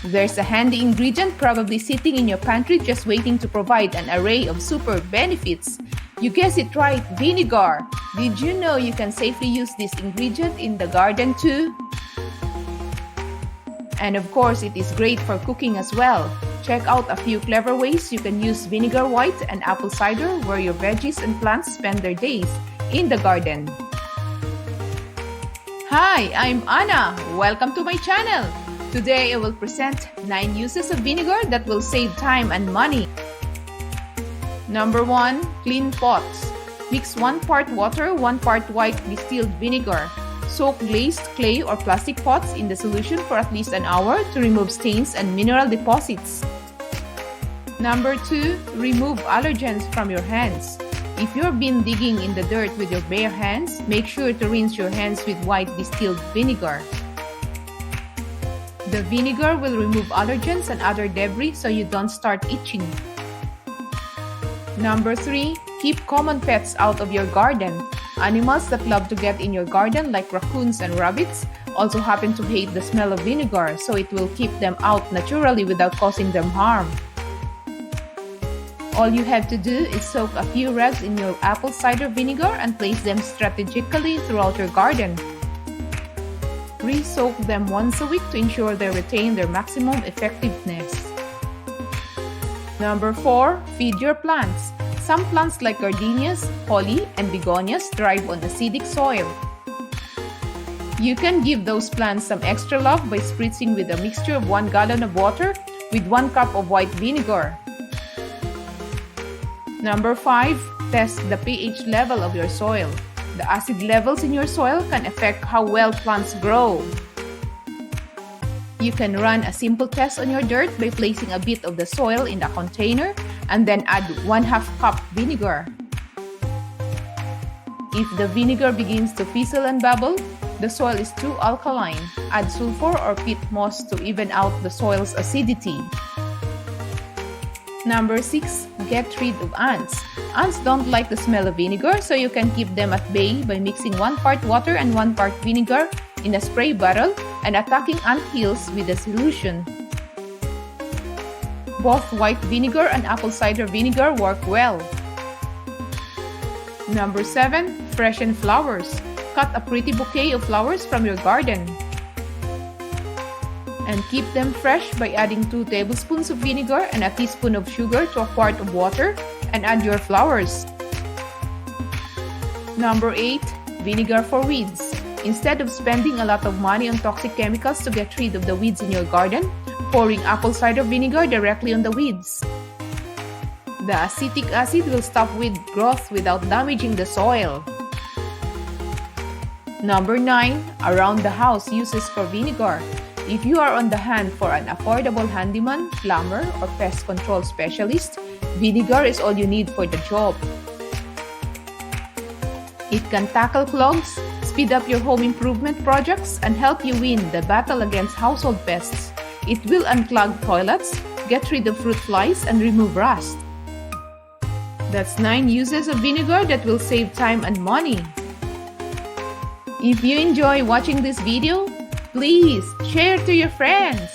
There's a handy ingredient probably sitting in your pantry just waiting to provide an array of super benefits. You guessed it right, vinegar! Did you know you can safely use this ingredient in the garden too? And of course, it is great for cooking as well. Check out a few clever ways you can use vinegar white and apple cider where your veggies and plants spend their days in the garden. Hi, I'm Anna. Welcome to my channel. Today I will present 9 uses of vinegar that will save time and money. Number 1. Clean pots. Mix 1 part water, 1 part white distilled vinegar. Soak glazed clay or plastic pots in the solution for at least an hour to remove stains and mineral deposits. Number 2. Remove allergens from your hands. If you've been digging in the dirt with your bare hands, make sure to rinse your hands with white distilled vinegar. The vinegar will remove allergens and other debris so you don't start itching. Number 3. Keep common pets out of your garden. Animals that love to get in your garden like raccoons and rabbits also happen to hate the smell of vinegar, so it will keep them out naturally without causing them harm. All you have to do is soak a few rags in your apple cider vinegar and place them strategically throughout your garden. Re-soak them once a week to ensure they retain their maximum effectiveness. Number 4. Feed your plants. Some plants like gardenias, holly, and begonias thrive on acidic soil. You can give those plants some extra love by spritzing with a mixture of 1 gallon of water with 1 cup of white vinegar. Number 5. Test the pH level of your soil. The acid levels in your soil can affect how well plants grow. You can run a simple test on your dirt by placing a bit of the soil in a container and then add 1/2 cup vinegar. If the vinegar begins to fizzle and bubble, the soil is too alkaline. Add sulfur or peat moss to even out the soil's acidity. Number 6. Get rid of ants. Ants don't like the smell of vinegar, so you can keep them at bay by mixing 1 part water and 1 part vinegar in a spray bottle and attacking ant hills with the solution. Both white vinegar and apple cider vinegar work well. Number 7. Freshen flowers. Cut a pretty bouquet of flowers from your garden and keep them fresh by adding 2 tablespoons of vinegar and a teaspoon of sugar to a quart of water and add your flowers. Number 8. Vinegar for weeds. Instead of spending a lot of money on toxic chemicals to get rid of the weeds in your garden, pouring apple cider vinegar directly on the weeds. The acetic acid will stop weed growth without damaging the soil. Number 9. Around the house uses for vinegar. If you are on the hunt for an affordable handyman, plumber, or pest control specialist, vinegar is all you need for the job. It can tackle clogs, speed up your home improvement projects, and help you win the battle against household pests. It will unclog toilets, get rid of fruit flies, and remove rust. That's 9 uses of vinegar that will save time and money. If you enjoy watching this video, please share to your friends.